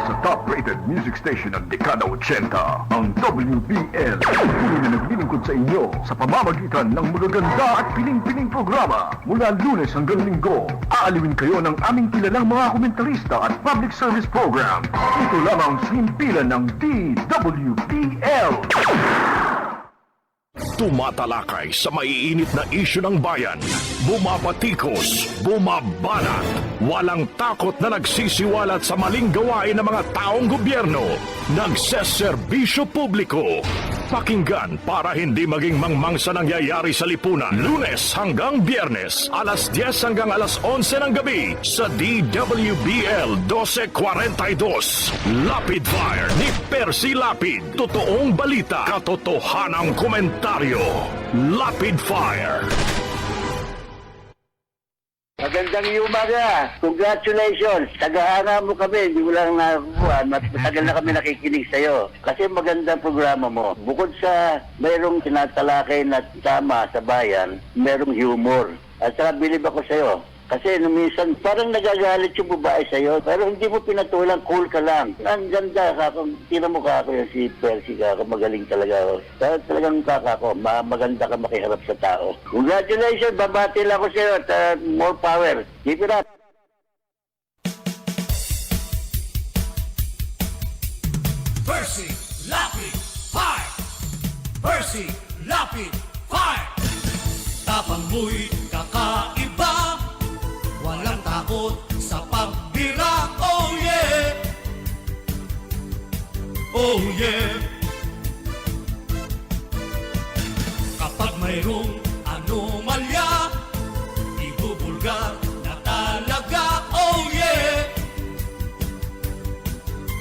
sa top-rated music station ng dekada 80, ang WBL. Puro na naglilingkod sa inyo sa pamamagitan ng magaganda at piling-piling programa. Mula Lunes hanggang Linggo, aaliwin kayo ng aming kilalang mga komentarista at public service program. Ito lamang sa himpilan ng DWBL. Tumatalakay sa maiinit na isyu ng bayan. Bumabatikos, bumabanat. Walang takot na nagsisiwalat sa maling gawain ng mga taong gobyerno. Nagseserbisyo publiko. Pakinggan para hindi maging mangmang sa nangyayari sa lipunan. Lunes hanggang Biyernes, alas 10 hanggang alas 11 ng gabi sa DWBL 1242. Lapid Fire ni Percy Lapid. Totoong balita, katotohanang komentaryo. Lapid Fire. Magandang umaga. Congratulations. Tagahanga mo kami. Hindi mo lang nakukuha. Matagal na kami nakikinig sa'yo. Kasi magandang programa mo. Bukod sa mayroong tinatalakay na tama sa bayan, mayroong humor. At saka bilib ako sa'yo. Kasi minsan parang nagagalit yung babae sa'yo. Pero hindi mo pinatulang, cool ka lang. Ang ganda ka. Tira mo ka ako yung si Percy ka. Magaling talaga ako. Talagang kaka ko. Maganda ka makiharap sa tao. Congratulations. Babati lang ako sa'yo at more power. Keep it up. Percy Lapid Fire! Percy Lapid Fire! Tapang mo'y kakaiba, walang takot sa pagbira. Oh yeah! Oh yeah! Kapag mayroong anomalya, ibubulgar na talaga. Oh yeah!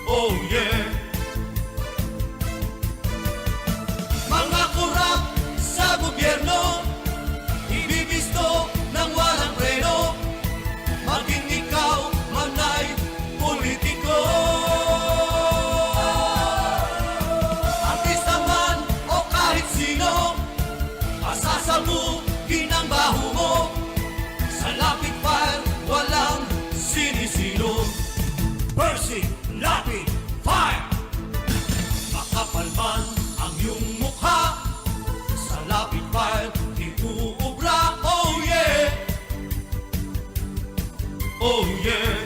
Oh yeah! Mga kurap sa gobyerno, ibibisto ng walang preno. Maging ikaw man ay politiko, artista man o kahit sino, pasasabugin ang baho mo. Sa Lapid Fire, walang sinisino. Percy Lapid Fire! Makapal man ang iyong mukha, sa Lapid Fire di uubra. Oh yeah! Oh yeah!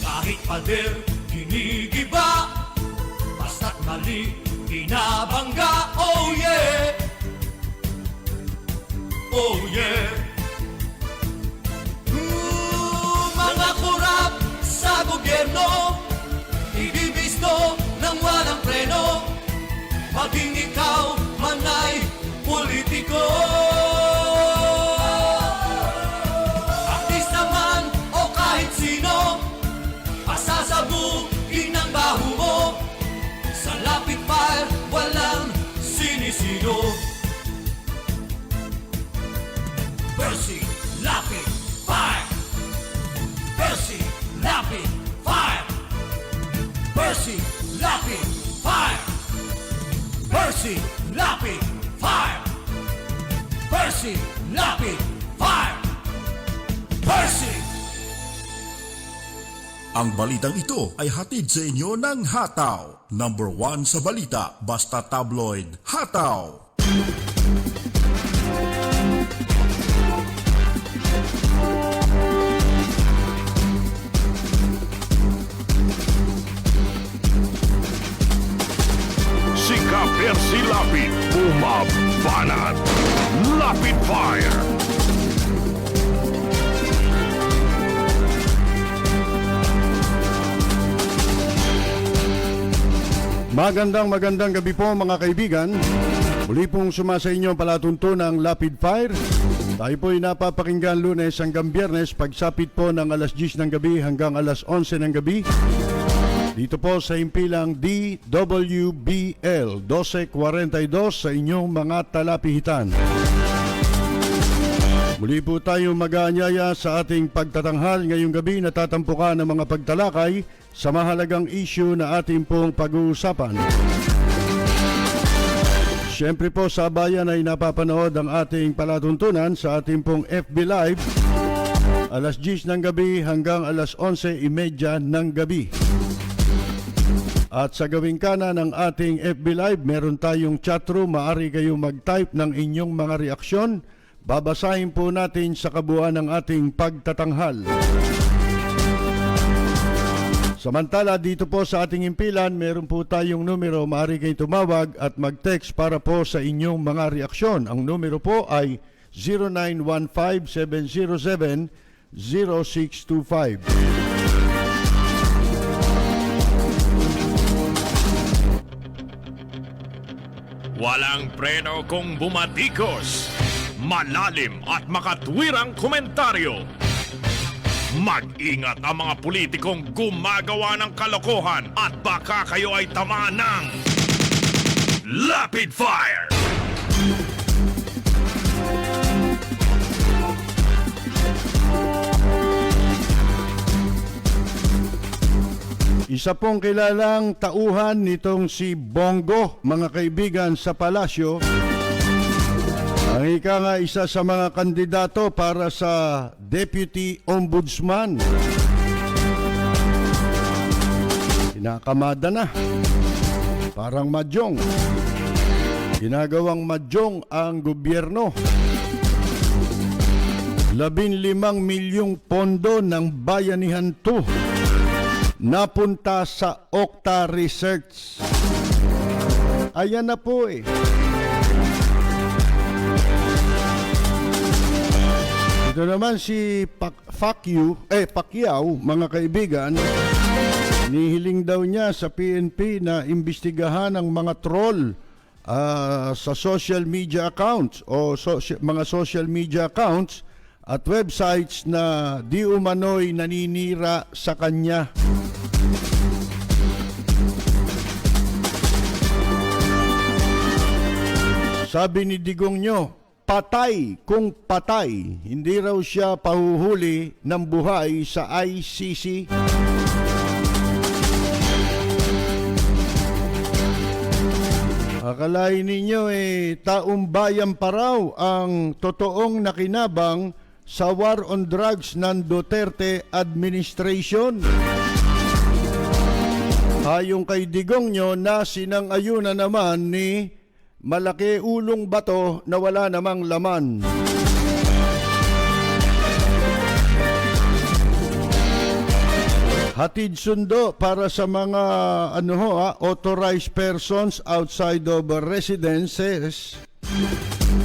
Kahit pader ginigiba, basta't mali binabangga. Oh yeah! Oh yeah! Mga kurap sa gobyerno, ibibisto ng walang preno. Maging ikaw man ay politiko, artista man o kahit sino, pasasabugin ang baho mo. Sa Lapid Fire, walang sinisino. Percy Lapid Fire! Percy Lapid Fire! Percy Lapid Fire! Percy Lapid Fire! Percy Lapid Fire! Percy! Ang balitang ito ay hatid sa inyo ng Hataw. Number 1 sa balita, basta tabloid, Hataw. Sika Percy Lapid, bumabanat. Lapid Fire. Magandang gabi po mga kaibigan. Muli pong sumasa inyo ang palatuntunang Lapid Fire. Tayo po'y napapakinggan Lunes hanggang Biyernes pagsapit po ng alas 10 ng gabi hanggang alas 11 ng gabi. Dito po sa impilang DWBL 1242 sa inyong mga talapihitan. Muli po tayo mag-aanyaya sa ating pagtatanghal ngayong gabi na tatampukan ng mga pagtalakay sa mahalagang issue na ating pong pag-uusapan. Siyempre po sa bayan ay napapanood ang ating palatuntunan sa ating pong FB Live alas 10 ng gabi hanggang alas 11:30 ng gabi. At sa gawing kanan ng ating FB Live, meron tayong chatroom. Maaari kayong mag-type ng inyong mga reaksyon. Babasahin po natin sa kabuuan ng ating pagtatanghal. Samantala, dito po sa ating impilan, meron po tayong numero. Maaari kayong tumawag at mag-text para po sa inyong mga reaksyon. Ang numero po ay 0915-707-0625. Walang preno kung bumatikos. Malalim at makatwirang komentaryo. Mag-ingat ang mga politikong gumagawa ng kalokohan at baka kayo ay tamaan ng Lapid Fire! Isa pong kilalang tauhan nitong si Bongo, mga kaibigan, sa palasyo. Ang ika nga isa sa mga kandidato para sa Deputy Ombudsman. Kinakamada na. Parang madyong. Ginagawang madyong ang gobyerno. 15 milyong pondo ng Bayanihan 2 napunta sa Okta Research. Ayan na po eh. Ito naman si Pacquiao, mga kaibigan, nihiling daw niya sa PNP na imbestigahan ang mga troll sa social media accounts o mga social media accounts at websites na di umano'y naninira sa kanya. Sabi ni Digong nyo, patay kung patay. Hindi raw siya pahuhuli ng buhay sa ICC. Akalain ninyo taong bayan pa raw ang totoong nakinabang sa war on drugs ng Duterte administration. Hayong kay Digong nyo na sinang-ayunan naman ni malaki ulong bato na wala namang laman. Hatid sundo para sa mga authorized persons outside of residences.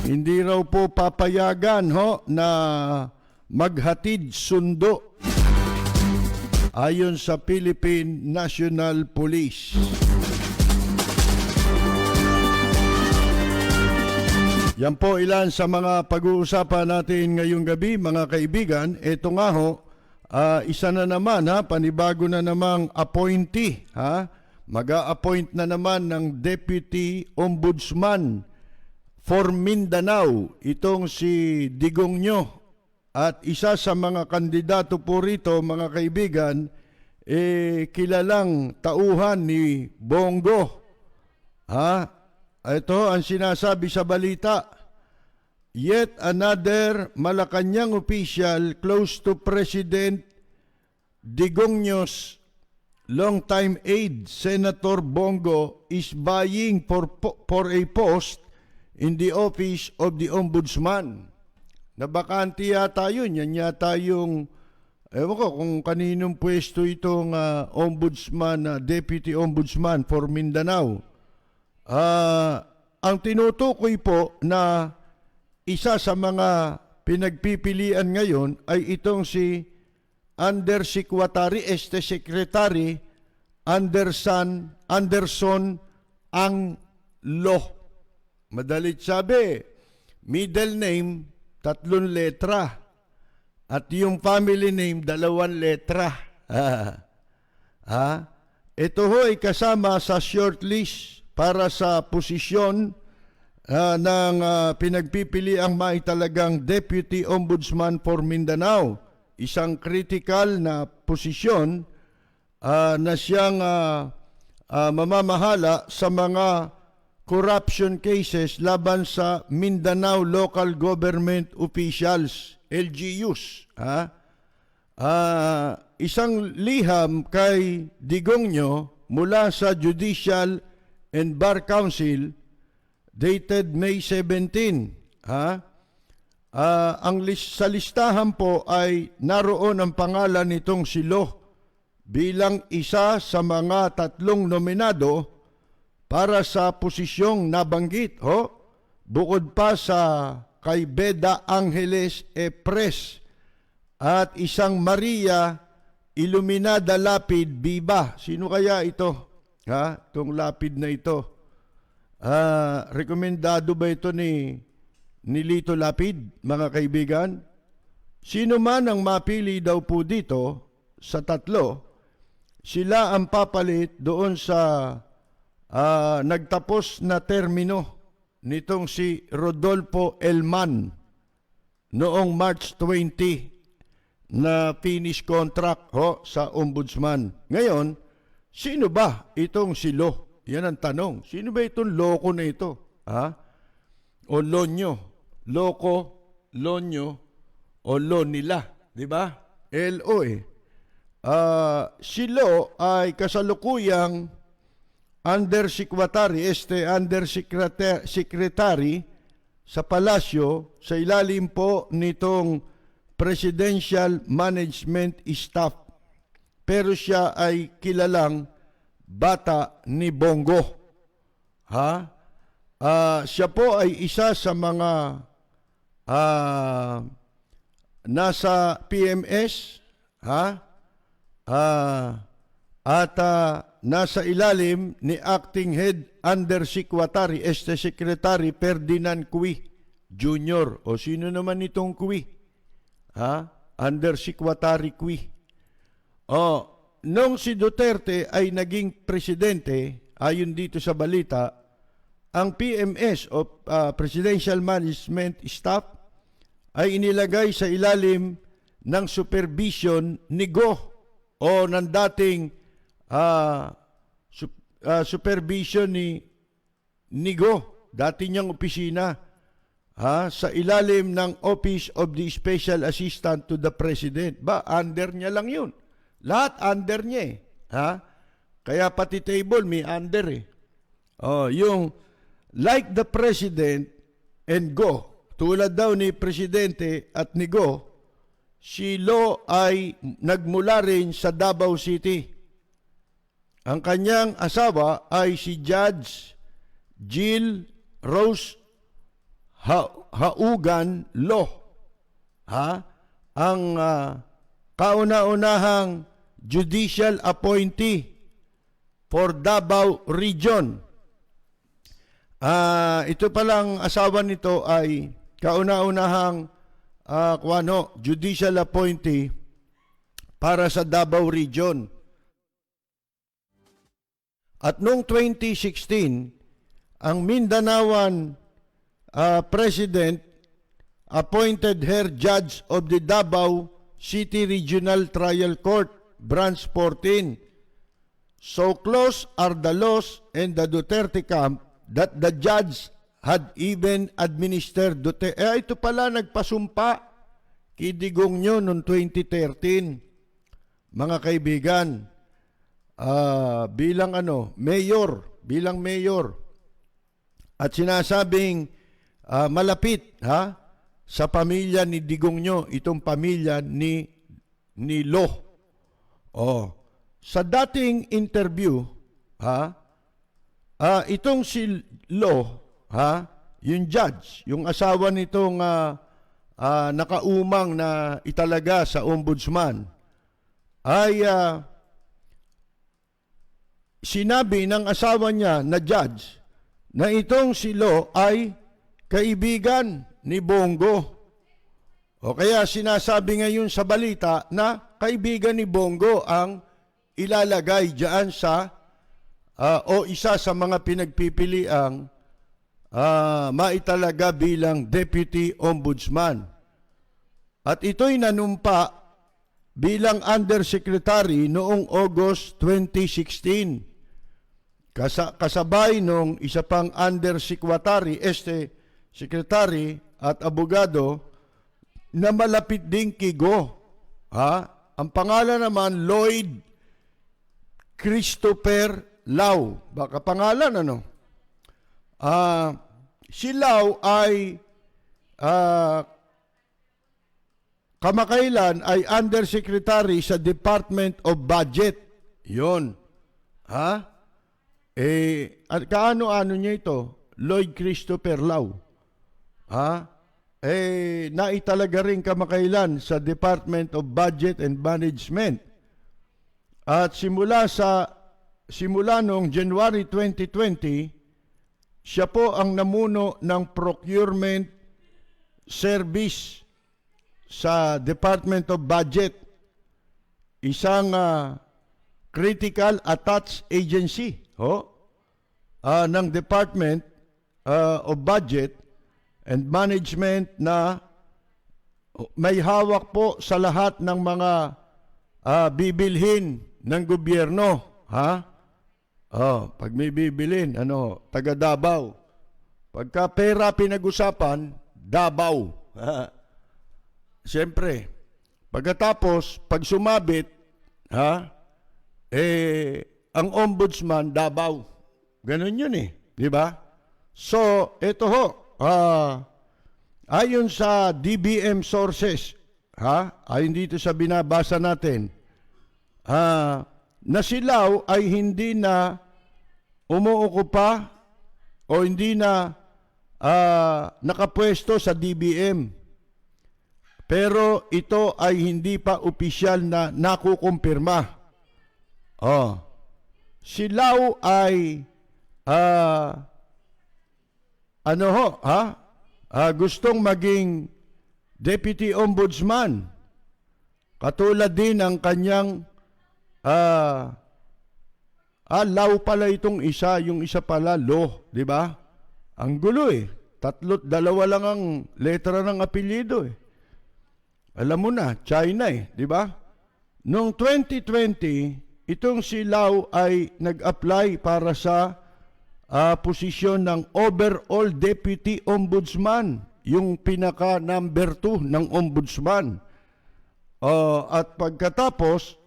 Hindi raw po papayagan na maghatid sundo ayon sa Philippine National Police. Yan po ilan sa mga pag-uusapan natin ngayong gabi, mga kaibigan. Ito nga isa na naman panibago na namang appointee. Mag-a-appoint na naman ng Deputy Ombudsman for Mindanao, itong si Digong nyo. At isa sa mga kandidato po rito, mga kaibigan, kilalang tauhan ni Bongo. Ito ang sinasabi sa balita. Yet another Malacanang official close to President Digong's longtime aide, Senator Bongo, is vying for a post in the office of the Ombudsman. Nabakante yata yun. Yan yata yung, ewan ko kung kaninong pwesto itong Ombudsman, Deputy Ombudsman for Mindanao. Ang tinutukoy po na isa sa mga pinagpipilian ngayon ay itong si Undersecretary Anderson Anglo. Madalit sabi, middle name 3 letra at yung family name 2 letra. Ito ho ay kasama sa shortlist para sa posisyon ng pinagpipili ang maitalagang Deputy Ombudsman for Mindanao. Isang critical na posisyon na siyang mamamahala sa mga corruption cases laban sa Mindanao Local Government Officials, LGUs. isang liham kay Digongyo mula sa Judicial and Bar Council dated May 17. Sa listahan po ay naroon ang pangalan nitong si Lo bilang isa sa mga 3 nominado para sa posisyong nabanggit. Bukod pa sa kay Beda Angeles Pres at isang Maria Iluminada Lapid Biba. Sino kaya ito? Itong lapid na ito. Rekomendado ba ito ni Lito Lapid, mga kaibigan? Sino man ang mapili daw po dito sa 3, sila ang papalit doon sa nagtapos na termino nitong si Rodolfo Elman noong March 20 na finish contract sa ombudsman. Ngayon, sino ba itong si Lo? Yan ang tanong. Sino ba itong loko na ito? O Lonyo? Loko, Lonyo, o Lo nila. Diba? L-O si Lo ay kasalukuyang undersecretary sa palasyo sa ilalim po nitong Presidential Management Staff. Pero siya ay kilalang bata ni Bongo. Siya po ay isa sa mga nasa PMS, at nasa ilalim ni Acting Head Undersecretary Secretary Ferdinand Cui Jr. O sino naman itong Cui? Undersecretary Cui. Nung si Duterte ay naging presidente, ayon dito sa balita, ang PMS o Presidential Management Staff ay inilagay sa ilalim ng supervision ni Go o ng dating supervision ni Go, dati niyang opisina, sa ilalim ng Office of the Special Assistant to the President. Under niya lang yun. Lahat under niya Kaya pati table may under yung like the President and Go, tulad daw ni Presidente at ni Go, si Lo ay nagmula rin sa Davao City. Ang kanyang asawa ay si Judge Jill Rose Haugan Lo. Ang kauna-unahang judicial appointee for Davao Region. Ito palang asawa nito ay kauna-unahang judicial appointee para sa Davao Region. At noong 2016, ang Mindanaoan President appointed her judge of the Davao City Regional Trial Court, Branch 14. So close are the laws and the Duterte camp that the judge had even administered Duterte. Ito pala nagpasumpa kay Digongyo noong 2013. Mga kaibigan, bilang mayor. At sinasabing malapit sa pamilya ni Digongyo, itong pamilya ni Lo. Sa dating interview, itong si Lo, yung judge, yung asawa nitong nakaumang na italaga sa ombudsman, ay sinabi ng asawa niya na judge na itong si Lo ay kaibigan ni Bongo. O kaya sinasabi ngayon sa balita na kaibigan ni Bongo ang ilalagay diyan sa o isa sa mga pinagpipiliang maitalaga bilang Deputy Ombudsman. At ito'y nanumpa bilang Undersecretary noong August 2016. Kasabay nung isa pang Undersecretary, Secretary at abogado na malapit din kay Go, ang pangalan naman Lloyd Christopher Lau. Baka pangalan ano? Si Lau ay kamakailan ay Undersecretary sa Department of Budget. Yun. Kaano-ano niya ito? Lloyd Christopher Lau. Naitalaga rin kamakailan sa Department of Budget and Management. At simula noong January 2020, siya po ang namuno ng procurement service sa Department of Budget, isang critical attached agency ng Department of Budget and Management na may hawak po sa lahat ng mga bibilhin ng gobyerno. Pag may bibilhin, taga Davao. Pagka pera pinag-usapan, Davao. Siyempre, pagkatapos, pag sumabit, ang ombudsman, Davao. Ganun yun di ba? So, ito ayon sa DBM sources, ayon dito sa binabasa natin, na si Lau ay hindi na umuukupa o hindi na nakapwesto sa DBM. Pero ito ay hindi pa opisyal na nakukumpirma. Si Lau ay gustong maging Deputy Ombudsman. Katulad din ang kanyang Lau pala itong isa, yung isa pala Lo, di ba? Ang gulo dalawa lang ang letra ng apelyido Alam mo na, China di ba? Noong 2020, itong si Lau ay nag-apply para sa posisyon ng Overall Deputy Ombudsman, yung pinaka number 2 ng Ombudsman. At pagkatapos,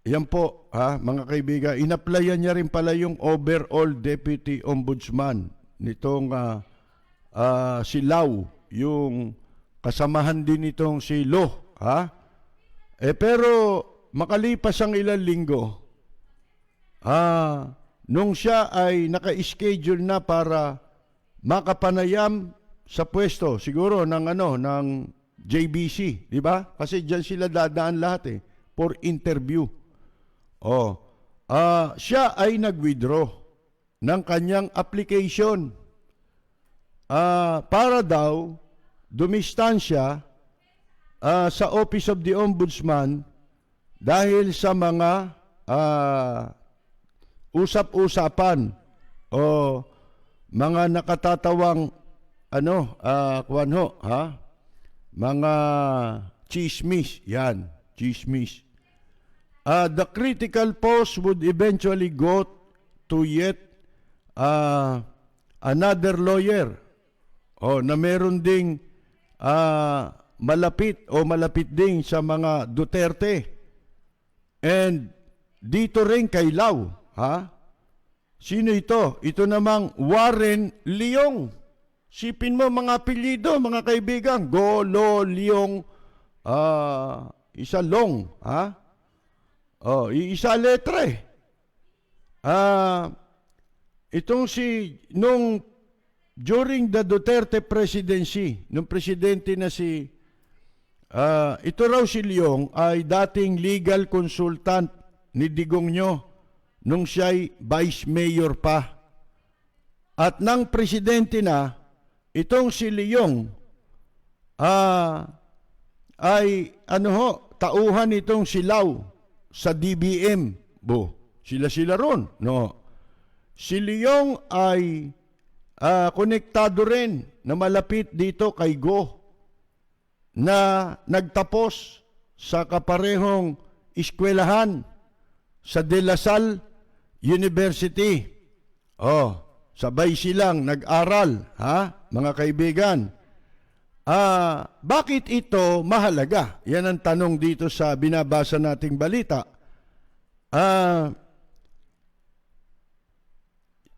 yan po, mga kaibigan, in-applyan niya rin pala yung Overall Deputy Ombudsman nitong si Lau, yung kasamahan din nitong si Lo. Pero makalipas ang ilang linggo, nung siya ay naka-schedule na para makapanayam sa pwesto, siguro ng JBC, di ba? Kasi diyan sila dadaan lahat for interview. Siya ay nag-withdraw ng kanyang application para daw dumistansya sa Office of the Ombudsman dahil sa mga usap-usapan o mga nakatatawang mga chismis, chismis. The critical post would eventually go to yet another lawyer na meron ding malapit din sa mga Duterte. And dito rin kay Lau, sino ito? Ito namang Warren Leong. Sipin mo mga apelyido, mga kaibigan. Go, Lo, Leong, isa Long, isa letra itong during the Duterte presidency, nung presidente na ito raw si Leong ay dating legal consultant ni Digongyo nung siya'y vice mayor pa. At nang presidente na, itong si Leong ay tauhan itong si Lau sa DBM. Sila ron, no? Si Leong ay konektado rin na malapit dito kay Go na nagtapos sa kaparehong eskwelahan sa De La Salle University. Sabay silang nag-aral, mga kaibigan. Bakit ito mahalaga? Yan ang tanong dito sa binabasa nating balita.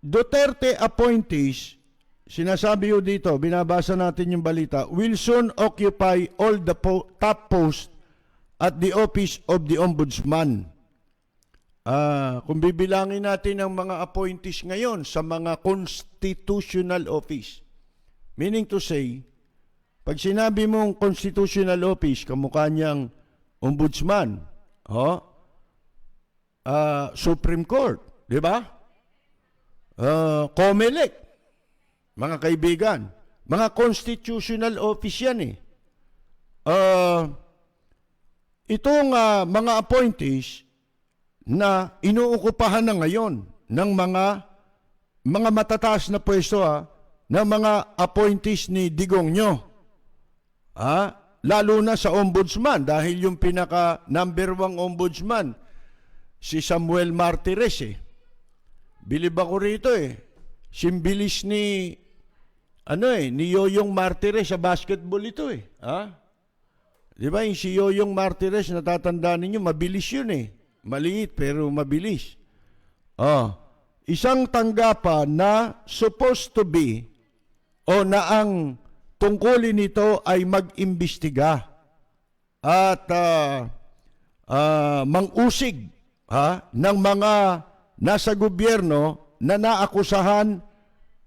Duterte appointees, sinasabi ho dito, binabasa natin yung balita, will soon occupy all the top posts at the office of the Ombudsman. Kung bibilangin natin ang mga appointees ngayon sa mga constitutional office, meaning to say, pag sinabi mong constitutional office, kamukha niyang ombudsman, Supreme Court, di ba? COMELEC, mga kaibigan, mga constitutional office yan eh. Itong mga appointees na inuukupahan na ngayon ng mga matataas na pwesto ng mga appointees ni Digongyo. Lalo na sa ombudsman dahil yung pinaka number 1 ombudsman si Samuel Martires eh. Bilib ako rito eh. Simbilis ni Yoyong Martires sa basketball ito eh. Di ba yung si Yoyong Martires, natatandaan ninyo, mabilis yun eh. Maliit pero mabilis. Isang tanggapan na supposed to be o na ang tungkulin nito ay mag-imbestiga at mang-usig ng mga nasa gobyerno na naakusahan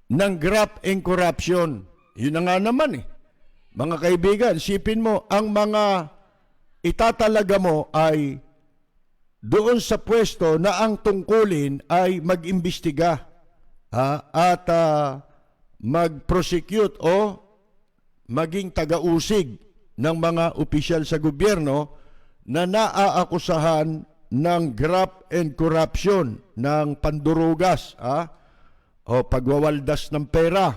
ng graft and corruption. Yun na nga naman eh. Mga kaibigan, sipin mo, ang mga itatalaga mo ay doon sa pwesto na ang tungkulin ay mag-imbestiga at mag-prosecute o maging taga-usig ng mga opisyal sa gobyerno na naaakusahan ng graft and corruption, ng pandurugas, o pagwawaldas ng pera.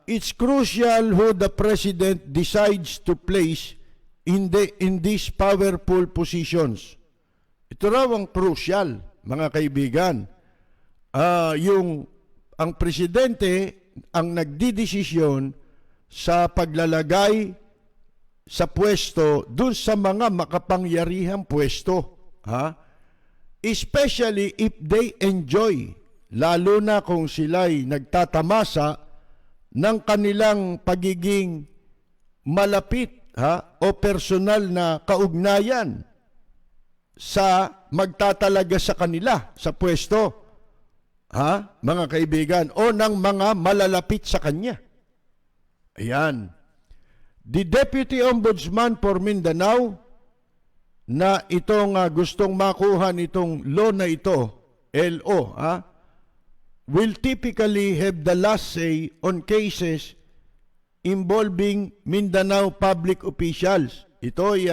It's crucial who the President decides to place in these powerful positions. Ito raw ang crucial, mga kaibigan. Ang Presidente ang nagdidesisyon sa paglalagay sa pwesto dun sa mga makapangyarihang pwesto. Especially if they enjoy, lalo na kung sila'y nagtatamasa ng kanilang pagiging malapit o personal na kaugnayan sa magtatalaga sa kanila sa pwesto, mga kaibigan, o ng mga malalapit sa kanya. Ayan. The Deputy Ombudsman for Mindanao na itong gustong makuha nitong law na ito, LO, will typically have the last say on cases involving Mindanao public officials. Ito ay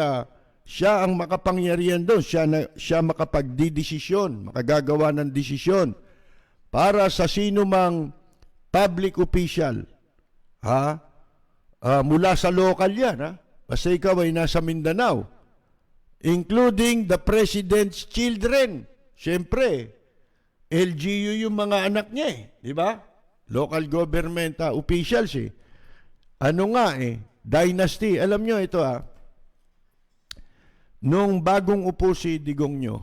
siya ang makapangyarihan doon, siya makapagdidesisyon, makagagawa ng desisyon para sa sino mang public official. Mula sa local yan, basta ikaw ay nasa Mindanao, including the President's children. Siyempre, LGU yung mga anak niya di ba? Local government officials Ano nga dynasty. Alam nyo ito nung bagong upo si Digongyo,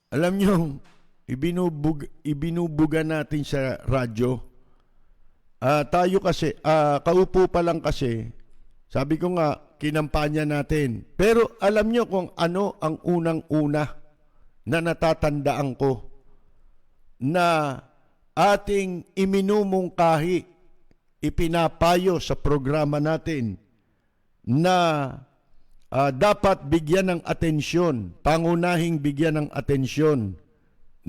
alam nyo, ibinubuga natin sa radyo. Tayo kasi, kaupo pa lang kasi, sabi ko nga, kinampanya natin. Pero alam nyo kung ano ang unang-una na natatandaan ko na ating iminumungkahi, ipinapayo sa programa natin na dapat bigyan ng atensyon, pangunahing bigyan ng atensyon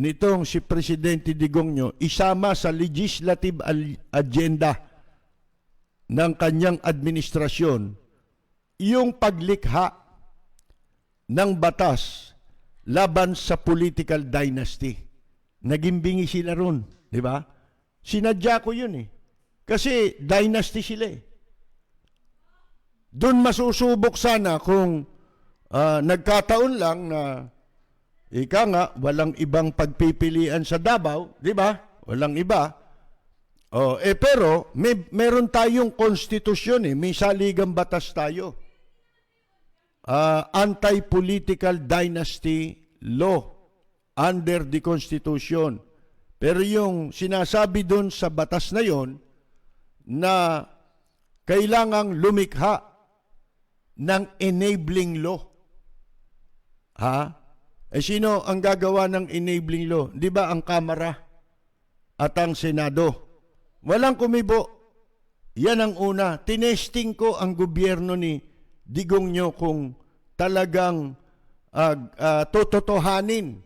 nitong si Presidente Digongyo, isama sa legislative agenda ng kanyang administrasyon yung paglikha ng batas laban sa political dynasty. Naging bingi sila ron, di ba? Sinadya ko yun Kasi dynasty sila Doon masusubok sana kung nagkataon lang na ika nga, walang ibang pagpipilian sa Davao, di ba? Walang iba. Pero meron tayong konstitusyon may saligang batas tayo. Anti-political dynasty law under the Constitution. Pero yung sinasabi doon sa batas na yon na kailangang lumikha ng enabling law. Sino ang gagawa ng enabling law? Di ba ang Kamara at ang Senado? Walang kumibo. Yan ang una. Tinesting ko ang gobyerno ni Digong nyo kung talagang tototohanin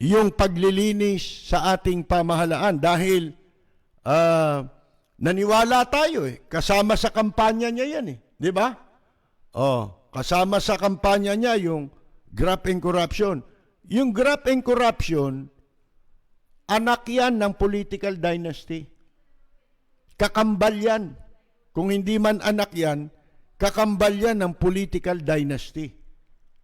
yung paglilinis sa ating pamahalaan dahil naniwala tayo kasama sa kampanya niya yan di ba? Kasama sa kampanya niya yung graft and corruption. Yung graft and corruption, anak yan ng political dynasty. Kakambal yan. Kung hindi man anak yan, kakambal yan ng political dynasty.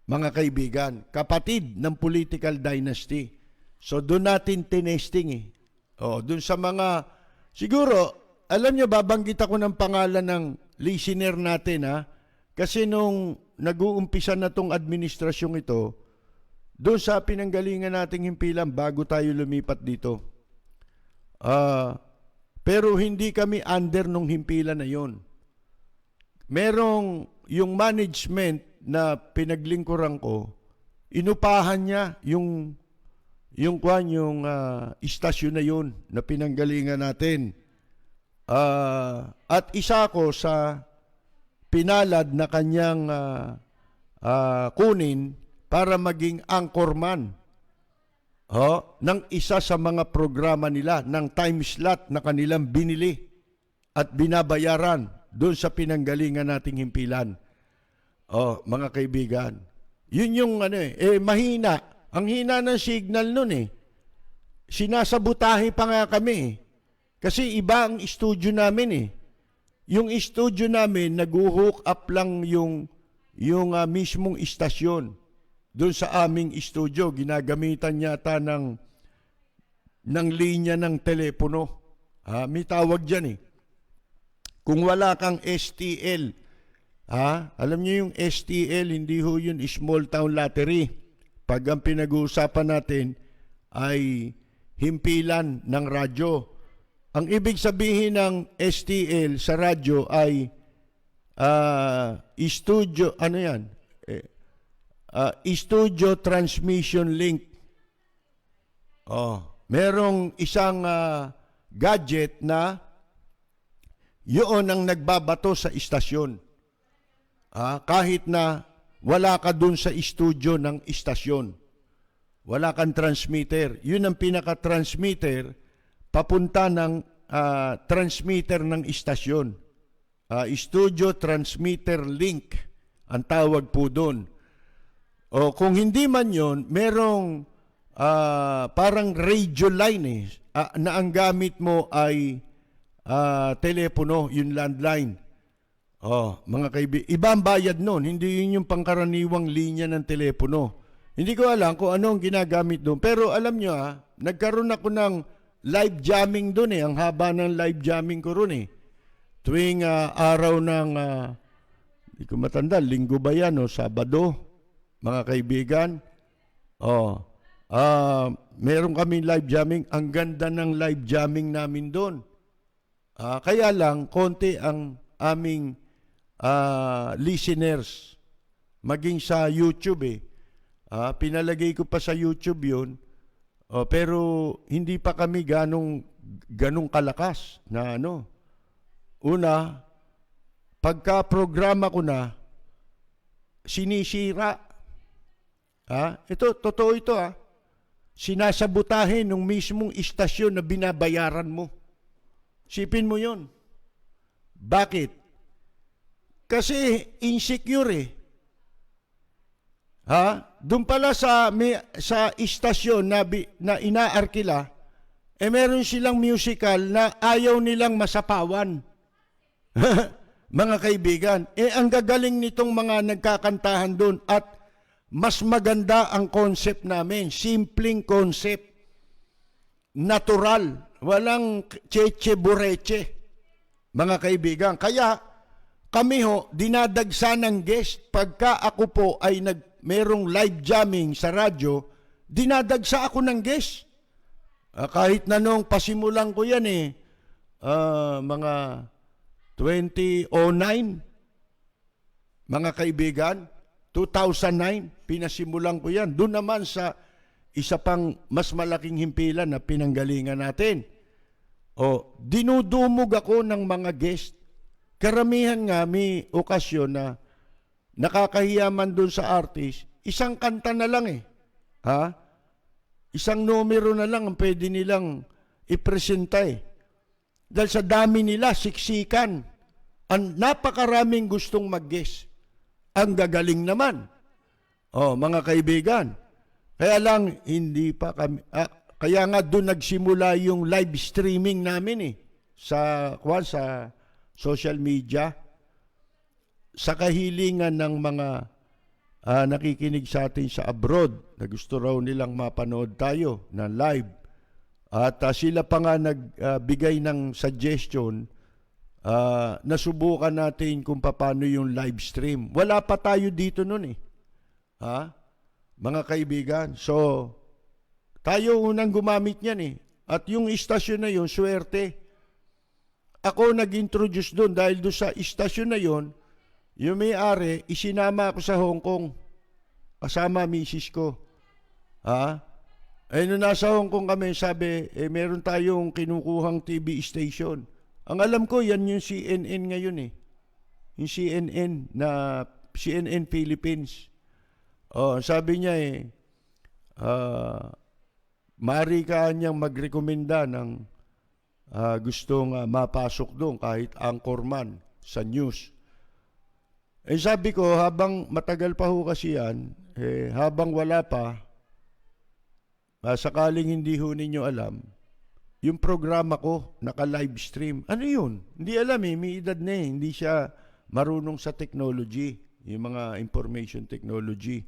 Mga kaibigan, kapatid ng political dynasty. So doon natin tinesting doon sa mga, siguro, alam nyo, babanggit ako ng pangalan ng listener natin kasi nung nag-uumpisa na tong administrasyong ito, doon sa pinanggalingan nating himpilan bago tayo lumipat dito. Pero hindi kami under nung himpilan na yon. Merong yung management na pinaglingkuran ko, inupahan niya yung istasyon na yun na pinanggalingan natin. At isa ko sa pinalad na kanyang kunin para maging anchorman ng isa sa mga programa nila ng time slot na kanilang binili at binabayaran doon sa pinanggalingan nating himpilan. Mga kaibigan, yun yung mahina. Ang hina ng signal nun Sinasabutahe pa nga kami Kasi iba ang studio namin Yung studio namin, nag-hook up lang yung mismong istasyon. Doon sa aming studio, ginagamitan yata ng linya ng telepono. May tawag dyan Kung wala kang STL, alam niyo yung STL, hindi ho yun small town lottery. Pag ang pinag-uusapan natin ay himpilan ng radyo. Ang ibig sabihin ng STL sa radyo ay studio, studio transmission link. Merong isang gadget na yun ang nagbabato sa istasyon. Kahit na wala ka dun sa studio ng istasyon. Wala kang transmitter. Yun ang pinaka-transmitter papunta ng transmitter ng istasyon. Studio transmitter link ang tawag po doon. O kung hindi man yun, merong parang radio line na ang gamit mo ay telepono, yung landline. Mga kaibigan, ibang bayad noon, hindi yun yung pangkaraniwang linya ng telepono. Hindi ko alam kung anong ginagamit doon. Pero alam nyo nagkaroon ako ng live jamming doon ang haba ng live jamming ko roon Tuwing araw ng, hindi ko matanda, linggo ba yan o Sabado, mga kaibigan. Meron kami live jamming. Ang ganda ng live jamming namin doon. Kaya lang, konti ang aming listeners. Maging sa YouTube pinalagay ko pa sa YouTube yun. Pero hindi pa kami ganong kalakas na Una, pagka programa ko na, sinisira. Ito, totoo ito Sinasabutahin ng mismong istasyon na binabayaran mo. Sipin mo yun. Bakit? Kasi insecure Doon pala sa istasyon na inaarkila, meron silang musical na ayaw nilang masapawan. Mga kaibigan, ang gagaling nitong mga nagkakantahan doon at mas maganda ang concept namin. Simpleng concept. Natural. walang cheche bureche, mga kaibigan. Kaya kami ho, dinadagsa ng guest. Pagka ako po ay merong live jamming sa radyo, dinadagsa ako ng guest. Kahit na nung pasimulan ko yan mga 2009, mga kaibigan, 2009, pinasimulan ko yan. Doon naman sa isa pang mas malaking himpilan na pinanggalingan natin. Dinudumog ako ng mga guest. Karamihan nga may okasyon na nakakahiya man doon sa artist, isang kanta na lang Isang numero na lang ang pwede nilang ipresenta Dahil sa dami nila, siksikan. Ang napakaraming gustong mag-guest. Ang gagaling naman. Mga kaibigan. Kaya lang, hindi pa kami... kaya nga doon nagsimula yung live streaming namin sa social media. Sa kahilingan ng mga nakikinig sa atin sa abroad na gusto raw nilang mapanood tayo na live. At sila pa nga nagbigay ng suggestion, nasubukan natin kung paano yung live stream. Wala pa tayo dito nun mga kaibigan. So, tayo unang gumamit niyan At yung istasyon na yun, swerte. Ako nag-introduce doon dahil doon sa istasyon na yun, yung may-ari, isinama ako sa Hong Kong. Kasama misis ko. Nung nasa Hong Kong kami, sabi, meron tayong kinukuhang TV station. Ang alam ko, yan yung CNN ngayon Yung CNN na CNN Philippines. Sabi niya maaari ka niyang magrekomenda ng gustong mapasok doon kahit anchorman sa news. Sabi ko, habang matagal pa ho kasi yan, habang wala pa, sakaling hindi ho ninyo alam, yung programa ko, naka-live stream. Ano yun? Hindi alam may edad na hindi siya marunong sa technology, yung mga information technology,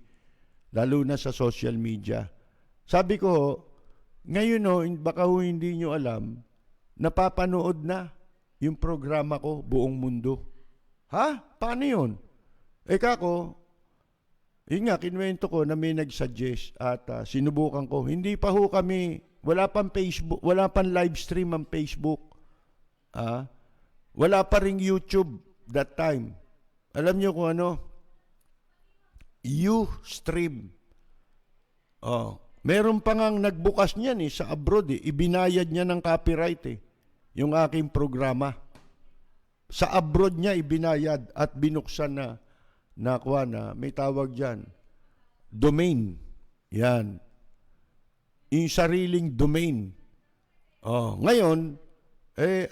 lalo na sa social media. Sabi ko, ngayon baka ho hindi nyo alam, napapanood na yung programa ko buong mundo. Paano yun? Kako, yun nga, kinuwento ko na may nag-suggest at sinubukan ko. Hindi pa ho kami, wala pang Facebook, wala pang live stream ang Facebook. Wala pa ring YouTube that time. Alam nyo kung ano? Ustream. Meron pa ngang nagbukas niyan sa abroad ibinayad niya ng copyright yung aking programa. Sa abroad niya ibinayad at binuksan na may tawag diyan. Domain. Yan. Yung sariling domain. Ngayon,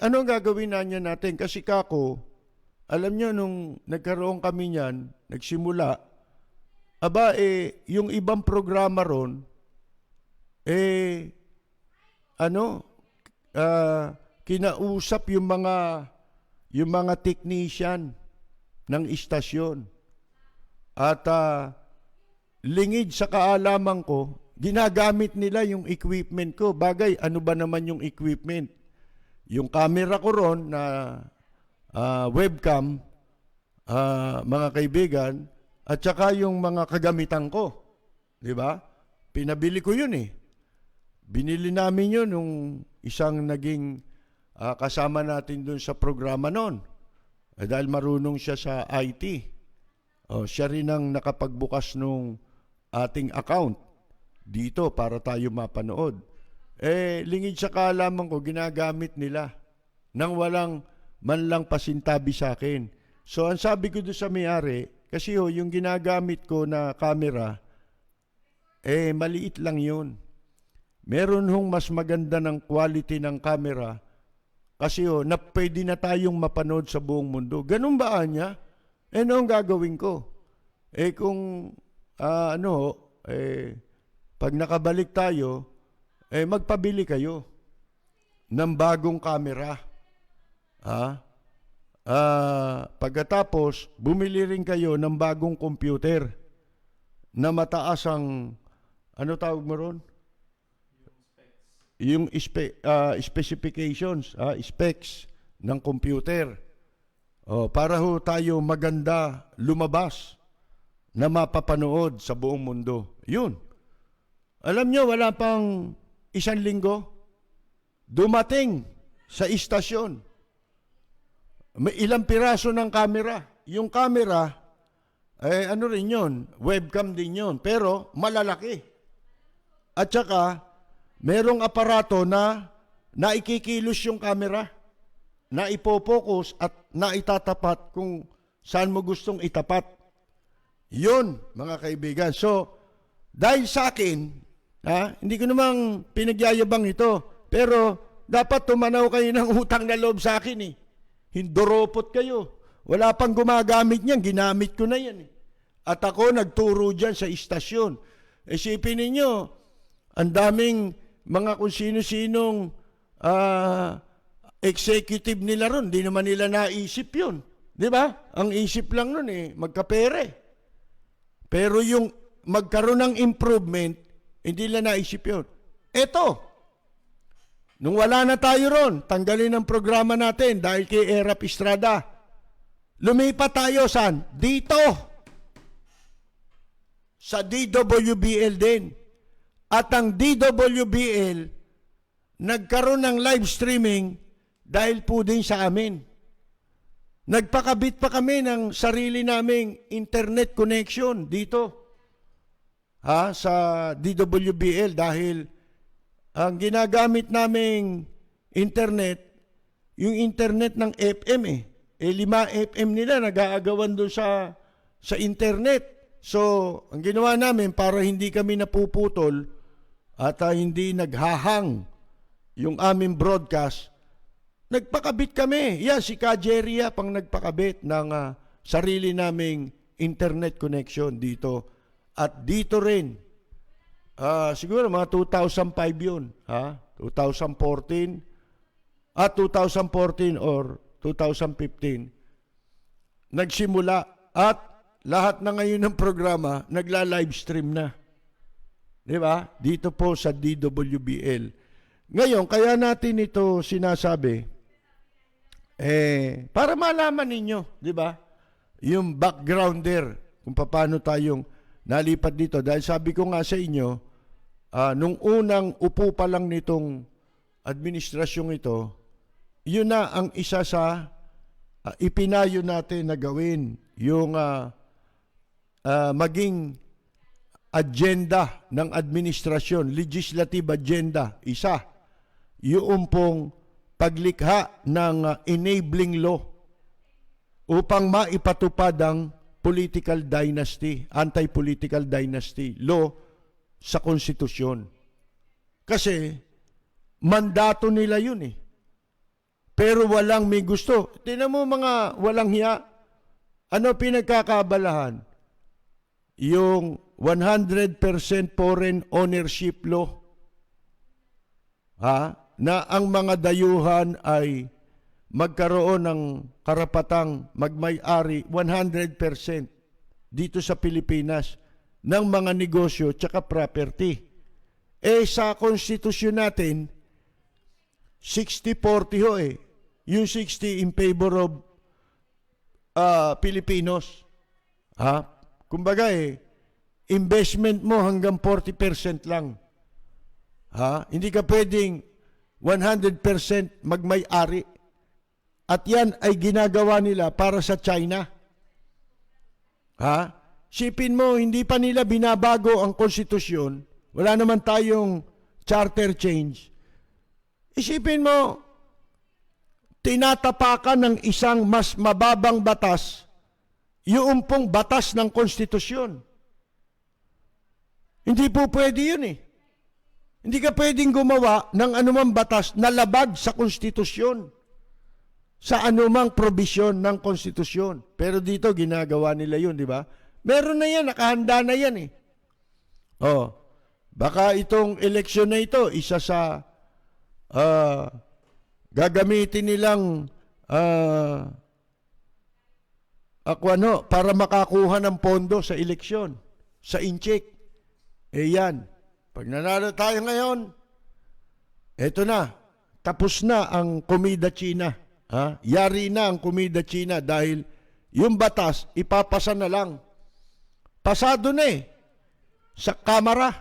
ano ang gagawin natin? Kasi kako, alam niyo nung nagkaroon kami niyan, nagsimula, yung ibang programa ron, kinausap yung mga technician ng istasyon. At lingid sa kaalaman ko, ginagamit nila yung equipment ko. Bagay, ano ba naman yung equipment? Yung camera ko ron na webcam, mga kaibigan, at saka yung mga kagamitan ko. Di ba? Pinabili ko yun Binili namin yun nung isang naging kasama natin dun sa programa noon. Dahil marunong siya sa IT. Siya rin ang nakapagbukas nung ating account dito para tayo mapanood. Lingid sa kaalaman ko, ginagamit nila nang walang man lang pasintabi sa akin. So, ang sabi ko doon sa may-ari, kasi yung ginagamit ko na camera, maliit lang yun. Meron hong mas maganda ng quality ng camera kasi na pwede na tayong mapanood sa buong mundo. Ganun ba niya? Ano ang gagawin ko? Kung pag nakabalik tayo, magpabili kayo ng bagong camera. Pagkatapos, bumili rin kayo ng bagong computer na mataas ang, ano tawag mo ron? yung specifications, specs ng computer. Para ho tayo maganda lumabas na mapapanood sa buong mundo. Yun. Alam nyo, wala pang 1 linggo, dumating sa istasyon. May ilang piraso ng camera. Yung camera, ano rin yun, webcam din yun, pero malalaki. At saka, merong aparato na naikikilos yung camera, na ipopokus at naitatapat kung saan mo gustong itapat. Yun, mga kaibigan. So, dahil sa akin, hindi ko namang pinagyayabang ito, pero dapat tumanaw kayo ng utang na loob sa akin eh. Hindoropot kayo. Wala pang gumagamit niyan, ginamit ko na yan eh. At ako nagturo dyan sa istasyon. Isipin ninyo, ang daming mga kung sino-sinong executive nila ron, di naman nila naisip yun. Di ba? Ang isip lang nun eh, magkapere. Pero yung magkaroon ng improvement, hindi nila naisip yun. Eto, nung wala na tayo ron, tanggalin ang programa natin dahil kay Erap Estrada. Lumipat tayo saan? Dito. Sa DWBL din. At ang DWBL, nagkaroon ng live streaming dahil po din sa amin. Nagpakabit pa kami ng sarili naming internet connection dito. Sa DWBL dahil ang ginagamit naming internet, yung internet ng FM eh. 5 FM nila nag-aagawan doon sa internet. So, ang ginawa namin para hindi kami napuputol at hindi naghahang yung aming broadcast, nagpakabit kami. Yan, si Kajeria pang nagpakabit ng sarili naming internet connection dito. At dito rin, siguro mga 2005 yun, 2014, 2014 or 2015, nagsimula at lahat na ngayon ng programa nagla-live stream na. Di ba? Dito po sa DWBL. Ngayon, kaya natin ito sinasabi, para malaman ninyo, di ba? Yung backgrounder, kung paano tayong nalipat dito. Dahil sabi ko nga sa inyo, nung unang upo pa lang nitong administrasyong ito, yun na ang isa sa ipinayo natin na gawin, yung maging agenda ng administrasyon, legislative agenda, isa, yung pong paglikha ng enabling law upang maipatupad ang political dynasty, anti-political dynasty law sa konstitusyon. Kasi mandato nila yun eh. Pero walang may gusto. Tingnan mo mga walang hiya. Ano pinagkakabalahan? Yung 100% foreign ownership law. Na ang mga dayuhan ay magkaroon ng karapatang magmay-ari 100% dito sa Pilipinas ng mga negosyo tsaka property. Sa konstitusyon natin, 60-40 ho eh. Yung 60 in favor of Filipinos. Kumbaga investment mo hanggang 40% lang. Hindi ka pwedeng 100% magmay-ari. At yan ay ginagawa nila para sa China. Sipin mo, hindi pa nila binabago ang konstitusyon. Wala naman tayong charter change. Isipin mo, tinatapakan ng isang mas mababang batas yung pong batas ng konstitusyon. Hindi po pwede yun eh. Hindi ka pwedeng gumawa ng anumang batas na labag sa konstitusyon, sa anumang probisyon ng konstitusyon. Pero dito, ginagawa nila yun, di ba? Meron na yan, nakahanda na yan eh. Baka itong eleksyon na ito, isa sa gagamitin nilang para makakuha ng pondo sa eleksyon, sa incheck. Yan. Pag nanalo tayo ngayon, Eto na, tapos na ang komida China. Ha? Yari na ang komida China dahil yung batas, ipapasa na lang. Pasado na sa Kamara,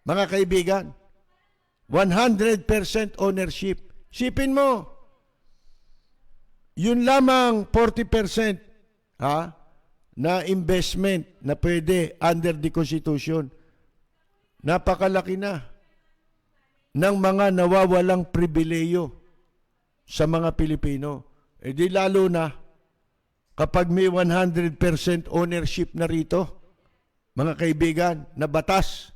mga kaibigan. 100% ownership. Sipin mo, yun lamang 40% na investment na pwede under the Constitution. Napakalaki na ng mga nawawalang pribileyo sa mga Pilipino. E di lalo na kapag may 100% ownership na rito, mga kaibigan, na batas,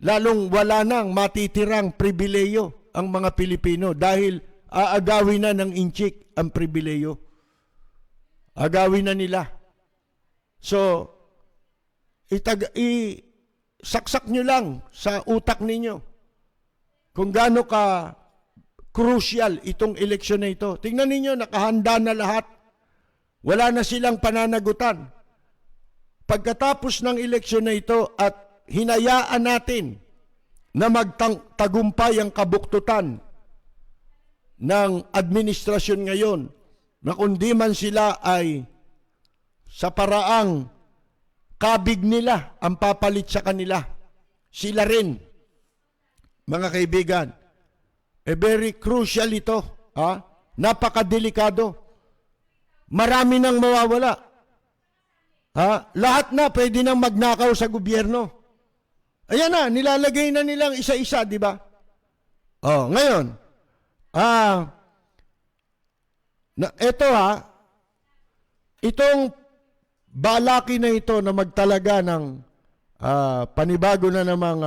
lalong wala nang matitirang pribileyo ang mga Pilipino dahil aagawin na ng inchik ang pribileyo. Agawin na nila. So, saksak nyo lang sa utak ninyo kung gaano ka crucial itong eleksyon na ito. Tingnan ninyo, nakahanda na lahat. Wala na silang pananagutan. Pagkatapos ng eleksyon na ito at hinayaan natin na magtagumpay ang kabuktutan ng administrasyon ngayon, na kundi man sila ay sa paraang kabig nila ang papalit sa kanila, sila rin, mga kaibigan, very crucial ito. Napakadelikado. Marami nang mawawala. Lahat na pwede nang magnakaw sa gobyerno. Ayan na, nilalagay na nilang isa-isa, di ba? Ngayon, itong balaki na ito na magtalaga ng panibago na namang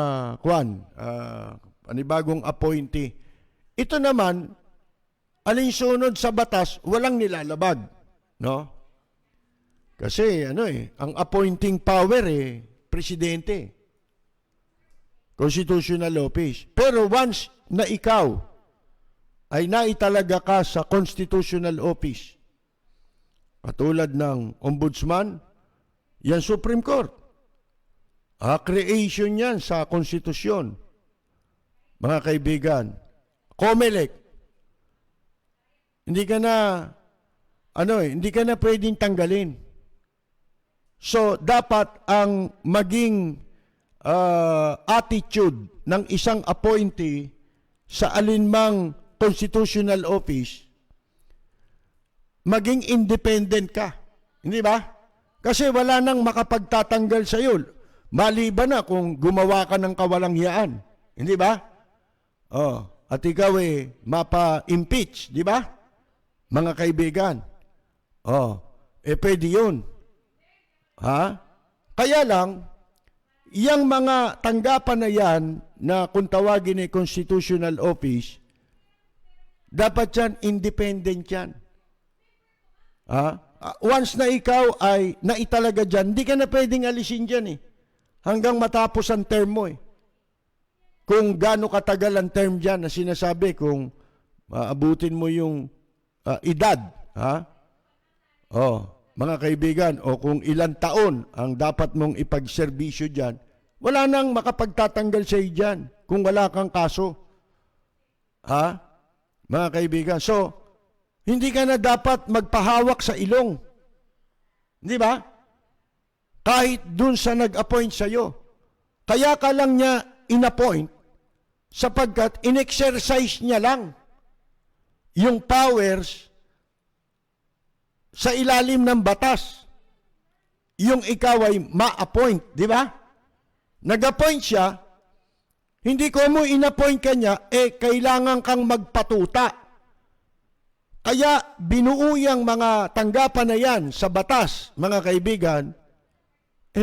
panibagong appointee. Ito naman, alinsunod sa batas, walang nilalabag, no? Kasi ang appointing power presidente. Constitutional office. Pero once na ikaw ay naitalaga ka sa constitutional office, katulad ng ombudsman, yan Supreme Court. Creation yan sa konstitusyon. Mga kaibigan, COMELEC, hindi ka na pwedeng tanggalin. So, dapat ang maging attitude ng isang appointee sa alinmang constitutional office, maging independent ka. Hindi ba? Kasi wala nang makapagtatanggal sa iyo. Maliban na kung gumawa ka ng kawalanghiyaan. Hindi ba? At ikaw mapa-impeach, di ba? Mga kaibigan. Pwede yun. Kaya lang, yung mga tanggapan na yan na kung tawagin constitutional office, dapat yan independent yan. Once na ikaw ay naitalaga dyan, hindi ka na pwedeng alisin dyan hanggang matapos ang term mo Kung gaano katagal ang term dyan na sinasabi, kung abutin mo yung edad, mga kaibigan, o kung ilang taon ang dapat mong ipagserbisyo dyan, wala nang makapagtatanggal sa iyo dyan kung wala kang kaso. Mga kaibigan, so, hindi ka na dapat magpahawak sa ilong. Di ba? Kahit dun sa nag-appoint sa iyo. Kaya ka lang niya in-appoint sapagkat in-exercise niya lang yung powers sa ilalim ng batas. Yung ikaw ay ma-appoint, di ba? Nag-appoint siya, hindi ko mo in-appoint ka niya, kailangan kang magpatuta. Kaya binuo yung mga tanggapan na yan sa batas, mga kaibigan,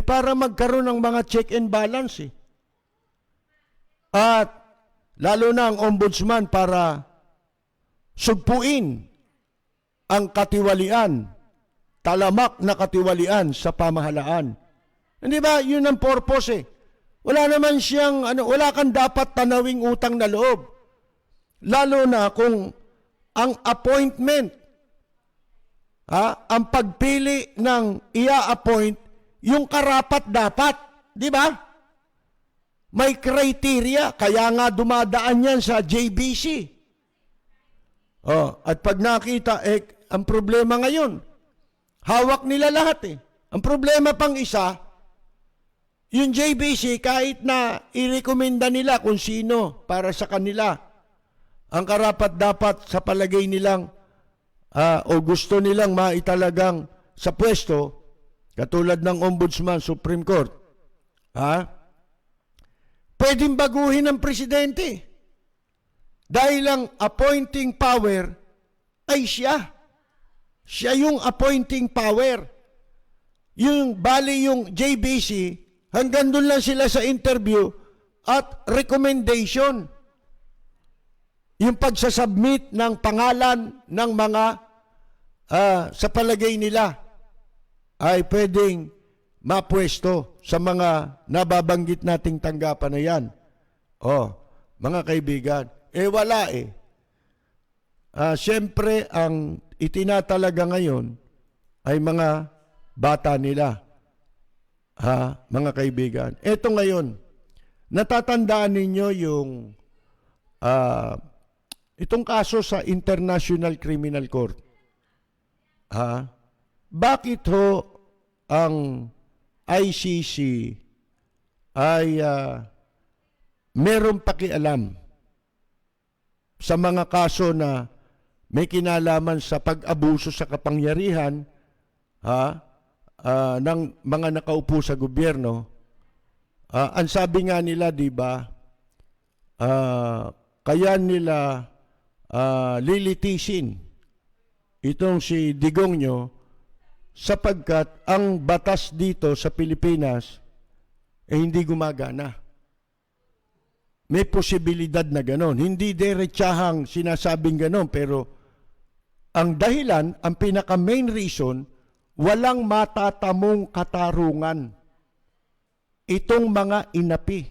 para magkaroon ng mga check and balance. At lalo na ang ombudsman para sugpuin ang katiwalian, talamak na katiwalian sa pamahalaan. Hindi ba? Yun ang purpose Wala naman siyang, wala kang dapat tanawing utang na loob. Lalo na kung ang appointment, ang pagpili ng ia-appoint, yung karapat dapat. Di ba? May criteria, kaya nga dumadaan yan sa JBC. At pag nakita, ang problema ngayon, hawak nila lahat eh. Ang problema pang isa, yung JBC, kahit na irekomenda nila kung sino para sa kanila, ang karapat-dapat sa palagay nilang o gusto nilang maitalagang sa pwesto, katulad ng Ombudsman, Supreme Court, pwedeng baguhin ng presidente. Dahil ang appointing power ay siya. Siya yung appointing power. Yung JBC, hanggang doon lang sila sa interview at recommendation. Yung pagsasubmit ng pangalan ng mga sa palagay nila ay pwedeng mapwesto sa mga nababanggit nating tanggapan na yan. Mga kaibigan, wala eh. Siyempre, ang itinatalaga ngayon ay mga bata nila. Mga kaibigan. Ito ngayon, natatandaan ninyo yung itong kaso sa International Criminal Court. Bakit ho ang ICC ay meron pakialam sa mga kaso na may kinalaman sa pag-abuso sa kapangyarihan ng mga nakaupo sa gobyerno? Ang sabi nga nila, di ba, kaya nila lilitisin itong si Digongyo sapagkat ang batas dito sa Pilipinas hindi gumagana. May posibilidad na ganon. Hindi diretsahang sinasabing ganon, pero ang dahilan, ang pinaka-main reason, walang matatamong katarungan. Itong mga inapi,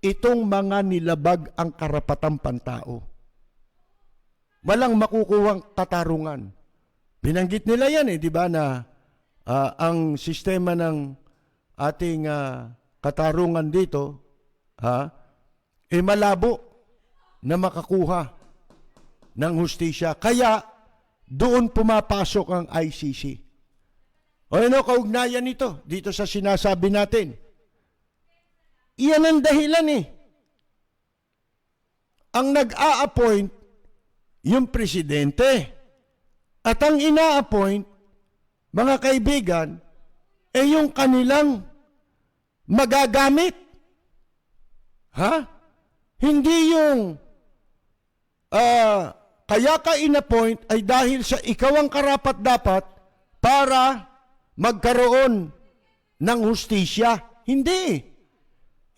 itong mga nilabag ang karapatang pantao. Walang makukuhang katarungan. Binanggit nila yan di ba, na ang sistema ng ating katarungan dito, malabo na makakuha ng hustisya. Kaya, doon pumapasok ang ICC. Kaugnayan nito, dito sa sinasabi natin. Iyan ang dahilan Ang nag-a-appoint, yung presidente. At ang ina-appoint, mga kaibigan, yung kanilang magagamit. Hindi yung kaya ka in-appoint ay dahil sa ikaw ang karapat-dapat para magkaroon ng hustisya. Hindi.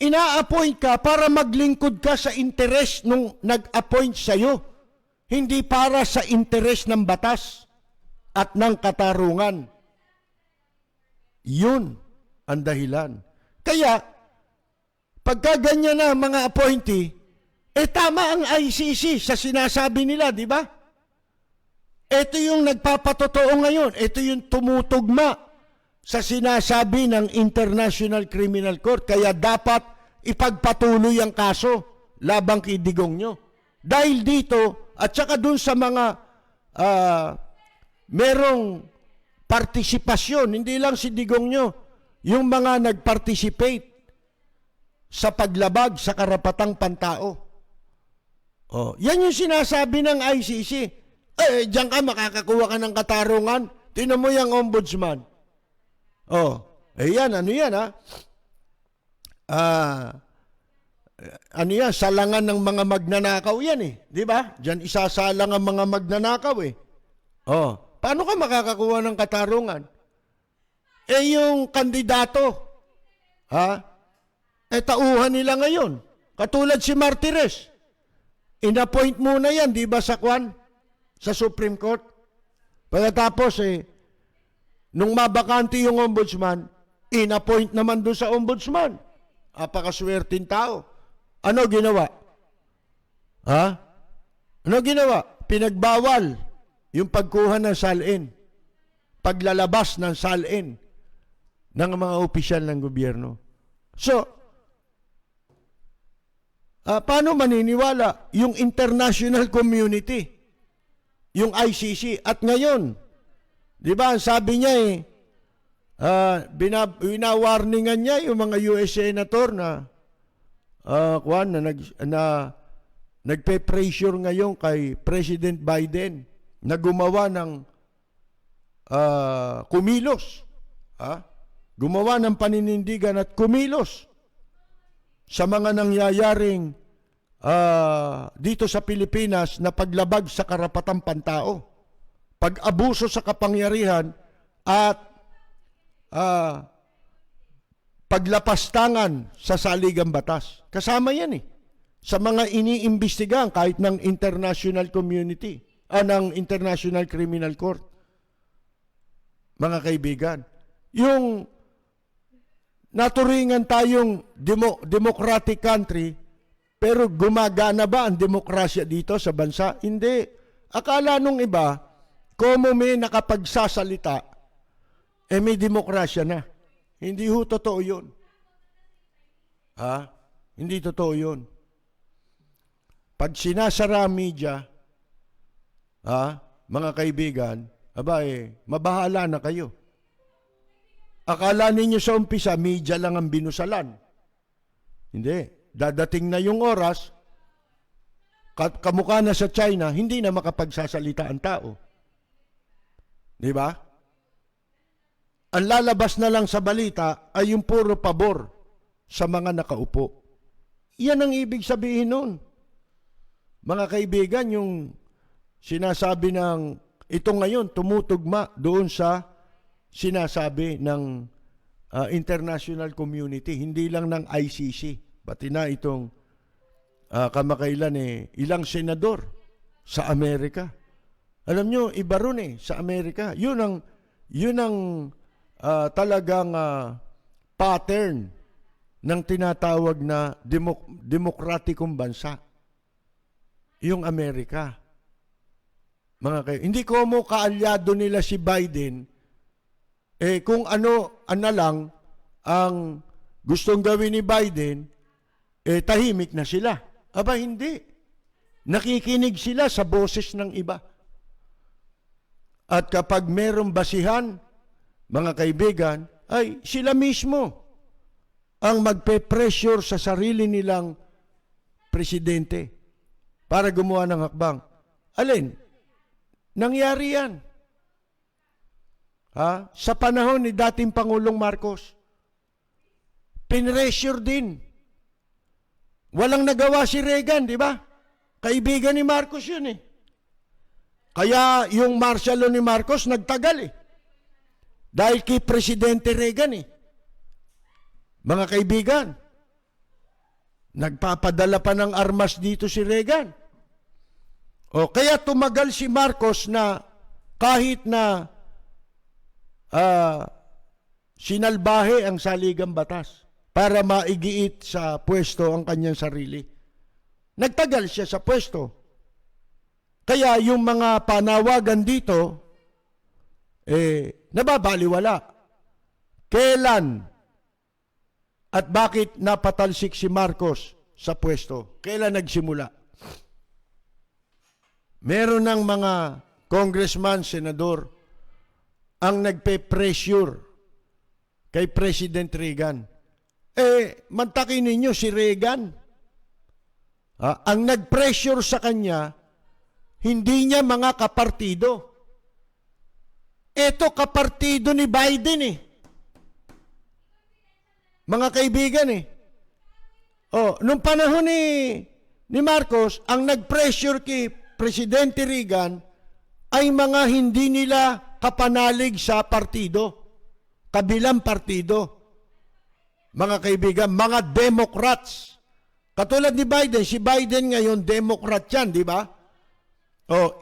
Ina-appoint ka para maglingkod ka sa interes nung nag-appoint sa'yo. Hindi para sa interes ng batas at ng katarungan. Yun ang dahilan. Kaya, pagka ganyan na mga appointee, tama ang ICC sa sinasabi nila, di ba? Ito yung nagpapatotoo ngayon. Ito yung tumutugma sa sinasabi ng International Criminal Court. Kaya dapat ipagpatuloy ang kaso labang kay Digongyo. Dahil dito, at saka dun sa mga merong partisipasyon, hindi lang si Digongyo, yung mga nag-participate sa paglabag sa karapatang pantao. Yan yung sinasabi ng ICC. Diyan ka, makakakuha ka ng katarungan. Tinan mo yung ombudsman. Yan, ano yan ano yan, salangan ng mga magnanakaw yan di ba? Diyan isasalang ang mga magnanakaw paano ka makakakuha ng katarungan? Yung kandidato, tauhan nila ngayon. Katulad si Martires. In-appoint muna yan, di ba, sa sa Supreme Court? Pagkatapos, nung mabakante yung ombudsman, in-appoint naman doon sa ombudsman. Apakaswerteng tao. Ano ginawa? Ano ginawa? Pinagbawal yung pagkuha ng salin. Paglalabas ng salin ng mga opisyal ng gobyerno. So, paano maniniwala yung international community, yung ICC? At ngayon, di ba, sabi niya winawarningan niya yung mga US senator na nagpe-pressure ngayon kay President Biden na gumawa ng kumilos. Gumawa ng paninindigan at kumilos sa mga nangyayaring dito sa Pilipinas na paglabag sa karapatang pantao, pag-abuso sa kapangyarihan at paglapastangan sa saligang batas. Kasama yan sa mga iniimbestigahan kahit ng international community, ng International Criminal Court. Mga kaibigan, yung naturingan tayong democratic country, pero gumagana ba ang demokrasya dito sa bansa? Hindi. Akala nung iba, kung may nakapagsasalita, may demokrasya na. Hindi ho totoo yun. Hindi totoo yun. Pag sinasara ang media, mga kaibigan, mabahala na kayo. Akala ninyo sa umpisa, media lang ang binusalan. Hindi. Dadating na yung oras, kamukha na sa China, hindi na makapagsasalita ang tao. Di ba? Ang lalabas na lang sa balita ay yung puro pabor sa mga nakaupo. Yan ang ibig sabihin nun. Mga kaibigan, yung sinasabi ng ito ngayon, tumutugma doon sa sinasabi ng international community, hindi lang ng ICC. Pati na itong kamakailan ilang senador sa Amerika. Alam nyo, iba ron sa Amerika. Yun ang talagang pattern ng tinatawag na demokratikong bansa. Yung Amerika. Hindi ko mo kaalyado nila si Biden, kung ano lang ang gustong gawin ni Biden, tahimik na sila. Aba, hindi. Nakikinig sila sa boses ng iba. At kapag merong basihan, mga kaibigan, ay sila mismo ang magpe-pressure sa sarili nilang presidente para gumawa ng hakbang. Alin? Nangyari yan. Sa panahon ni dating Pangulong Marcos, pinressure din. Walang nagawa si Reagan, di ba? Kaibigan ni Marcos yun Kaya yung martial law ni Marcos nagtagal Dahil kay Presidente Reagan Mga kaibigan, nagpapadala pa ng armas dito si Reagan. Kaya tumagal si Marcos na kahit na sinalbahe ang saligang batas para maigiit sa pwesto ang kanyang sarili. Nagtagal siya sa pwesto. Kaya yung mga panawagan dito, nababaliwala. Kailan at bakit napatalsik si Marcos sa pwesto? Kailan nagsimula? Meron ng mga congressman, senador, ang nagpe-pressure kay President Reagan. Mantakin ninyo si Reagan. Ang nag-pressure sa kanya, hindi niya mga kapartido. Ito kapartido ni Biden Mga kaibigan nung panahon ni Marcos, ang nag-pressure kay Presidente Reagan ay mga hindi nila kapanalig sa partido, kabilang partido. Mga kaibigan, mga Democrats. Katulad ni Biden, si Biden ngayon, Democrat yan, di ba?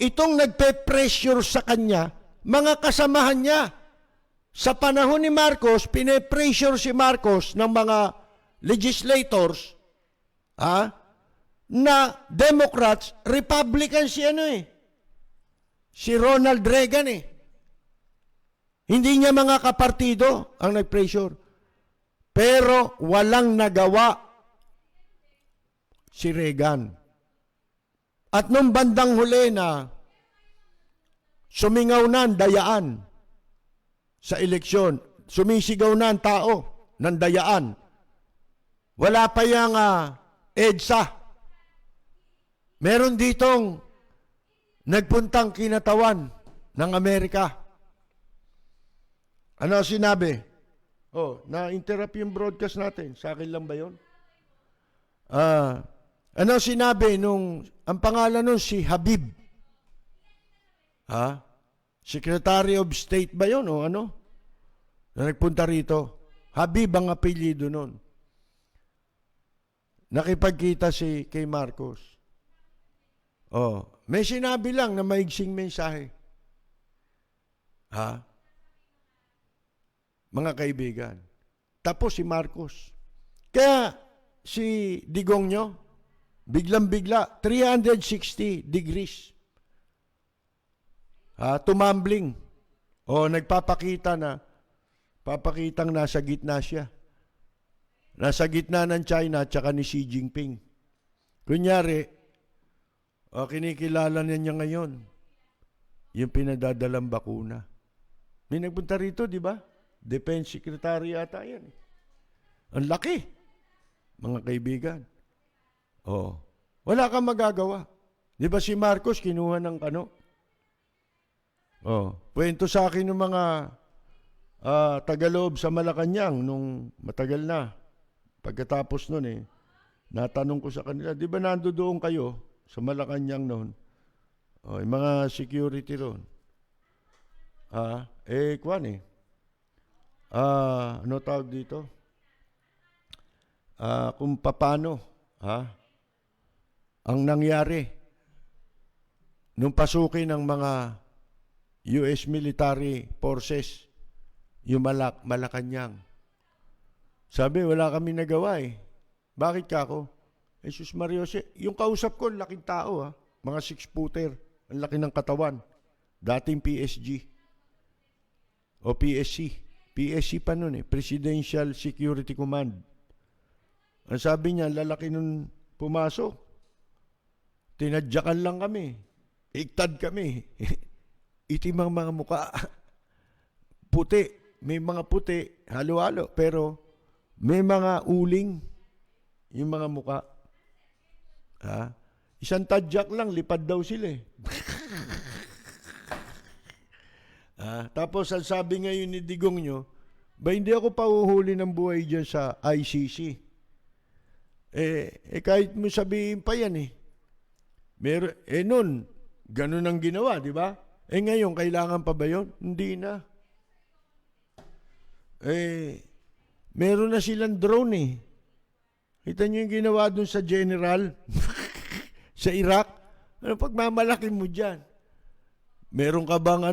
Itong nagpe-pressure sa kanya, mga kasamahan niya. Sa panahon ni Marcos, pine-pressure si Marcos ng mga legislators, na Democrats, Republicans si Ronald Reagan Hindi niya mga kapartido ang nag-pressure. Pero walang nagawa si Reagan. At nung bandang huli na sumingaw na ang dayaan sa eleksyon, sumisigaw na ang tao ng dayaan, wala pa yung EDSA. Meron ditong nagpuntang kinatawan ng Amerika. Ano sinabi? Na-interrupt yung broadcast natin. Sa akin lang ba yun? Ano sinabi nung, ang pangalan nun si Habib? Secretary of State ba yun o ano? Na nagpunta rito. Habib ang apelyido nun. Nakipagkita si kay Marcos. May sinabi lang na maigsing mensahe. Mga kaibigan. Tapos si Marcos. Kaya si Digong nyo, biglang-bigla, 360 degrees. Tumambling. Nagpapakita na, papakitang nasa gitna siya. Nasa gitna ng China at saka ni Xi Jinping. Kunyari, kinikilala niya ngayon yung pinadadalang bakuna. May nagpunta rito, di ba? Defense Secretary ata yan. Ang laki, mga kaibigan. Wala kang magagawa. Di ba si Marcos kinuha ng kwento sa akin ng mga Tagaloob sa Malacanang nung matagal na. Pagkatapos nun natanong ko sa kanila, di ba nandoon kayo sa Malacanang noon? Yung mga security ron. Ano tawag dito? Kung paano, ang nangyari nung pasukin ng mga US military forces yung Malacanang. Sabi, wala kami nagawa Bakit ka ako? Jesus Mariose, yung kausap ko, laking tao mga 6-footer, ang laki ng katawan. Dating PSG. O PSC. PSC pa nun Presidential Security Command. Ang sabi niya, lalaki nun pumasok. Tinadyakan lang kami. Iktad kami. Itim ang mga muka. Puti. May mga puti. Halo-halo. Pero may mga uling. Yung mga muka. Isang tadyak lang, lipad daw sila Tapos ang sabi ngayon ni Digong nyo, ba hindi ako pauhuli ng buhay dyan sa ICC? Kahit mo sabihin pa yan nun, ganun ang ginawa, di ba? Ngayon, kailangan pa ba yun? Hindi na. Meron na silang drone Kita nyo yung ginawa dun sa general sa Iraq. Ano pagmamalaki mo dyan? Meron ka bang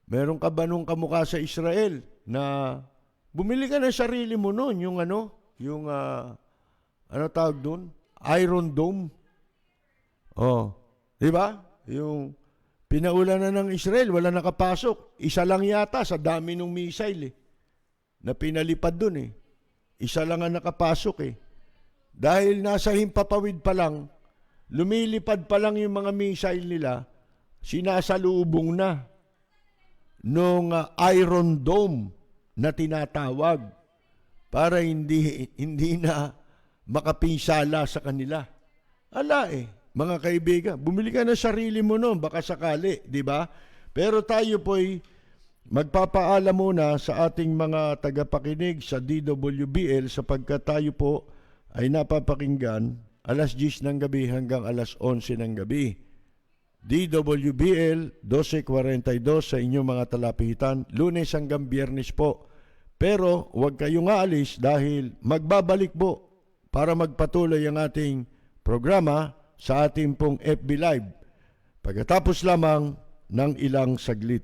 Meron ka ba nung kamukha sa Israel na bumili ka ng sarili mo nun, yung tawag dun? Iron Dome. Di ba? Yung pinaulanan ng Israel, wala nakapasok. Isa lang yata sa dami ng missile na pinalipad dun Isa lang ang nakapasok Dahil nasa himpapawid pa lang, lumilipad pa lang yung mga missile nila, sinasalubong na nung Iron Dome na tinatawag para hindi na makapinsala sa kanila. Mga kaibigan, bumili ka ng sarili mo noon, baka sakali, di ba? Pero tayo po'y magpapaalam muna sa ating mga tagapakinig sa DWBL sapagkat tayo po ay napapakinggan alas 10 ng gabi hanggang alas 11 ng gabi. DWBL 12:42 sa inyong mga talapitan, Lunes hanggang Biyernes po. Pero huwag kayong aalis dahil magbabalik po para magpatuloy ang ating programa sa ating pong FB Live. Pagkatapos lamang ng ilang saglit.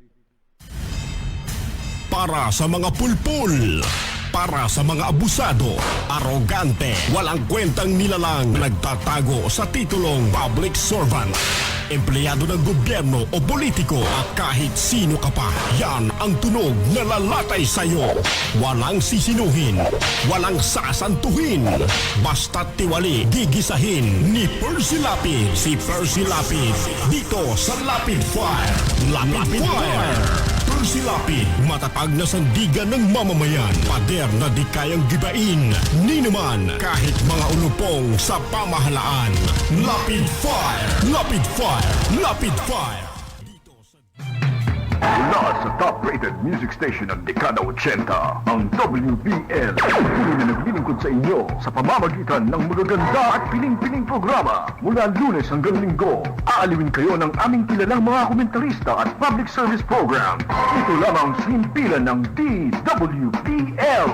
Para sa mga pulpul, para sa mga abusado, arogante, walang kwentang nilalang, nagtatago sa titulong public servant. empleyado ng gobyerno o politiko at kahit sino ka pa, yan ang tunog na lalatay sa'yo. Walang sisinuhin, walang sasantuhin, basta't tiwali, gigisahin ni Percy Lapid. Si Percy Lapid, dito sa Lapid Fire. Lapid Fire! Percy Lapid, matatag na sandigan ng mamamayan. Pader na di kayang gibain ni naman kahit mga ulupong sa pamahalaan. Lapid Fire! Lapid Fire! Lapid Fire! Mula sa top-rated music station ng dekada 80, ang WBL. Puro na naglilingkod sa inyo sa pamamagitan ng magaganda at piling-piling programa. Mula Lunes hanggang Linggo, aaliwin kayo ng aming kilalang mga komentarista at public service program. Ito lamang sa himpilan ng DWBL.